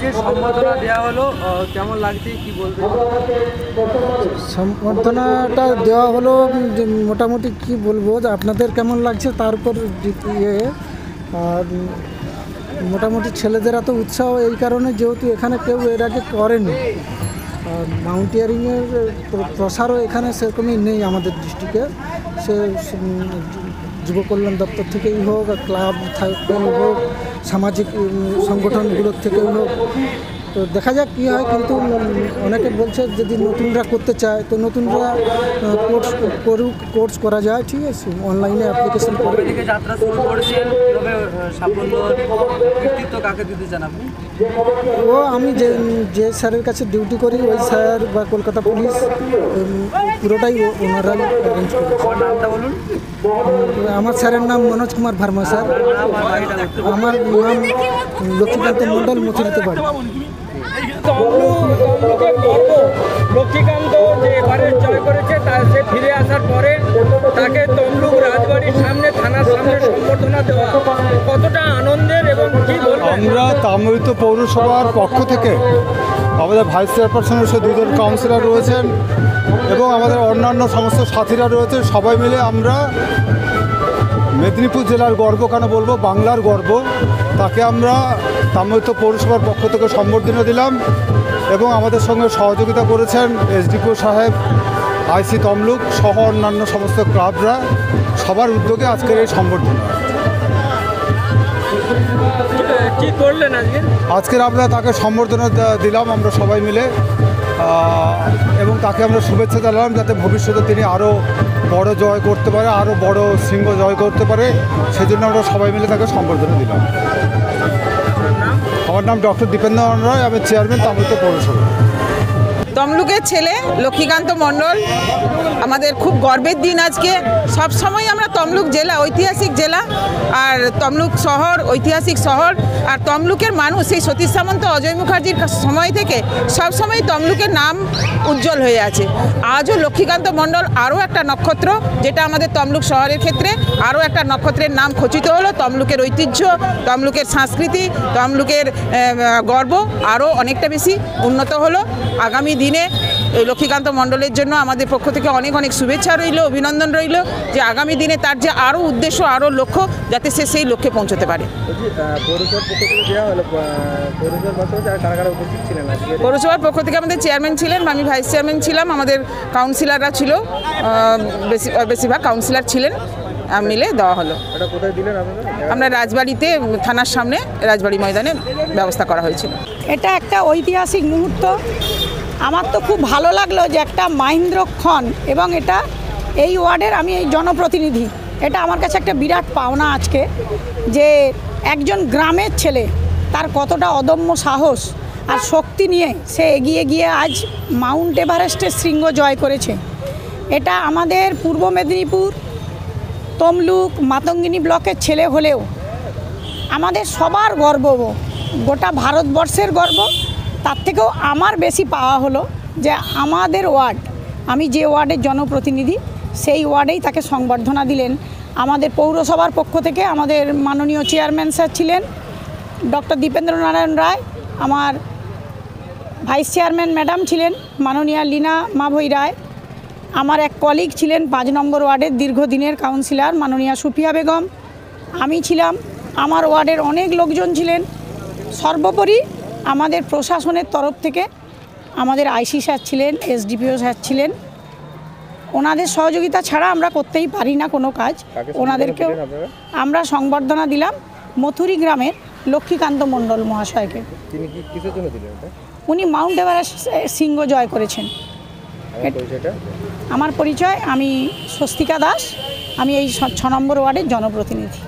বিশেষ সম্বর্ধনা দেওয়া হলো, কেমন লাগছে কি বলবেন? সম্বর্ধনাটা দেওয়া হলো মোটামুটি কি বলবো, যে আপনাদের কেমন লাগছে তার উপর আর মোটামুটি ছেলেদের এত উৎসাহ এই কারণে যেহেতু এখানে কেউ এর আগে করেনি, আর মাউন্টেনিয়ারিংয়ের প্রসারও এখানে সেরকমই নেই আমাদের ডিস্ট্রিক্টে। সে যুব কল্যাণ দপ্তর থেকেই হোক, ক্লাব হোক, সামাজিক সংগঠনগুলোর থেকেই হোক। তো দেখা যাক কী হয়, কিন্তু অনেকে বলছে যদি নতুনরা করতে চায় তো নতুনরা কোর্স করা যায়, ঠিক আছে, অনলাইনে অ্যাপ্লিকেশন করে। যাত্রা শুরু করেছেন, কীভাবে সাফল্য কৃতিত্ব কাকে দিতে চান আপনি? আমি যে স্যারের কাছে ডিউটি করি ওই স্যার বা কলকাতা পুলিশ পুরোটাই ওনারা অ্যারেঞ্জ করেছে। নামটা বলুন। আমার স্যারের নাম মনোজ কুমার ভার্মা স্যার। আমার নাম লক্ষ্মীকান্ত মণ্ডল, মথুরিতে বাড়ি। লক্ষ্মীকান্ত যে এবারে জয় করেছে সে ফিরে আসার পরে তাকে তমলুক রাজবাড়ির সামনে, থানার সামনে সম্বর্ধনা দেওয়া কতটা আনন্দের এবং কি বলবো? আমরা তাম্রলিপ্ত পৌরসভার পক্ষ থেকে আমাদের ভাইস চেয়ারপারসন এসে দুজন কাউন্সিলর রয়েছেন এবং আমাদের অন্যান্য সমস্ত সাথীরা রয়েছে, সবাই মিলে আমরা মেদিনীপুর জেলার গর্ব কেন বলবো, বাংলার গর্ব, তাকে আমরা তাম্রলিপ্ত পৌরসভার পক্ষ থেকে সম্বর্ধনা দিলাম এবং আমাদের সঙ্গে সহযোগিতা করেছেন এসডিপিও সাহেব, আইসি তমলুক সহ অন্যান্য সমস্ত ক্লাবরা, সবার উদ্যোগে আজকের এই সম্বর্ধনা। কি করলেন আজকের আমরা তাকে সম্বর্ধনা দিলাম আমরা সবাই মিলে, এবং তাকে আমরা শুভেচ্ছা জানালাম যাতে ভবিষ্যতে তিনি আরও বড় জয় করতে পারে, আরও বড় সিংহ জয় করতে পারে, সেজন্য আমরা সবাই মিলে তাকে সম্বর্ধনা দিলাম। আমার নাম ডক্টর দীপেন্দ্র রায়, আমি চেয়ারম্যান তাম্রলিপ্ত পৌরসভা। তমলুকের ছেলে লক্ষ্মীকান্ত মণ্ডল, আমাদের খুব গর্বের দিন আজকে। সবসময় আমরা তমলুক জেলা ঐতিহাসিক জেলা, আর তমলুক শহর ঐতিহাসিক শহর, আর তমলুকের মানুষ সেই সতীশ সামন্ত, অজয় মুখার্জির সময় থেকে সবসময় তমলুকের নাম উজ্জ্বল হয়ে আছে। আজও লক্ষ্মীকান্ত মণ্ডল আরও একটা নক্ষত্র, যেটা আমাদের তমলুক শহরের ক্ষেত্রে আরও একটা নক্ষত্রের নাম খচিত হলো। তমলুকের ঐতিহ্য, তমলুকের সংস্কৃতি, তমলুকের গর্ব আরও অনেকটা বেশি উন্নত হলো। আগামী দিনে লক্ষ্মীকান্ত মণ্ডলের জন্য আমাদের পক্ষ থেকে অনেক অনেক শুভেচ্ছা রইল, অভিনন্দন রইল, যে আগামী দিনে তার যে আরও উদ্দেশ্য, আরও লক্ষ্য, যাতে সে সেই লক্ষ্যে পৌঁছতে পারে। পৌরসভার পক্ষ থেকে আমাদের চেয়ারম্যান ছিলেন, আমি ভাইস চেয়ারম্যান ছিলাম, আমাদের কাউন্সিলররা ছিল, বেশিরভাগ কাউন্সিলর ছিলেন, মিলে দেওয়া হলো। আমরা রাজবাড়িতে, থানার সামনে রাজবাড়ি ময়দানে ব্যবস্থা করা হয়েছিল। এটা একটা ঐতিহাসিক মুহূর্ত। আমার তো খুব ভালো লাগলো যে একটা মহেন্দ্রক্ষণ, এবং এটা এই ওয়ার্ডের আমি এই জনপ্রতিনিধি, এটা আমার কাছে একটা বিরাট পাওনা আজকে, যে একজন গ্রামের ছেলে তার কতটা অদম্য সাহস আর শক্তি নিয়ে সে এগিয়ে গিয়ে আজ মাউন্ট এভারেস্টের শৃঙ্গ জয় করেছে। এটা আমাদের পূর্ব মেদিনীপুর, তমলুক, মাতঙ্গিনী ব্লকের ছেলে হলেও আমাদের সবার গর্ব, গোটা ভারতবর্ষের গর্ব। তার থেকেও আমার বেশি পাওয়া হলো যে আমাদের ওয়ার্ড, আমি যে ওয়ার্ডের জনপ্রতিনিধি, সেই ওয়ার্ডেই তাকে সংবর্ধনা দিলেন আমাদের পৌরসভার পক্ষ থেকে। আমাদের মাননীয় চেয়ারম্যান স্যার ছিলেন ডক্টর দীপেন্দ্র নারায়ণ রায়, আমার ভাইস চেয়ারম্যান ম্যাডাম ছিলেন মাননীয়া লীনা মাভৈ রায়, আমার এক কলিগ ছিলেন 5 নম্বর ওয়ার্ডের দীর্ঘদিনের কাউন্সিলর মাননীয়া সুফিয়া বেগম, আমি ছিলাম, আমার ওয়ার্ডের অনেক লোকজন ছিলেন। সর্বোপরি আমাদের প্রশাসনের তরফ থেকে আমাদের আইসি স্যার ছিলেন, এসডিপিও স্যার ছিলেন। ওনাদের সহযোগিতা ছাড়া আমরা করতেই পারি না কোনো কাজ। ওনাদেরকেও আমরা সংবর্ধনা দিলাম মথুরি গ্রামের লক্ষ্মীকান্ত মণ্ডল মহাশয়কে। উনি মাউন্ট এভারেস্ট শৃঙ্গ জয় করেছেন। আমার পরিচয়, আমি স্বস্তিকা দাস, আমি এই 6 নম্বর ওয়ার্ডের জনপ্রতিনিধি।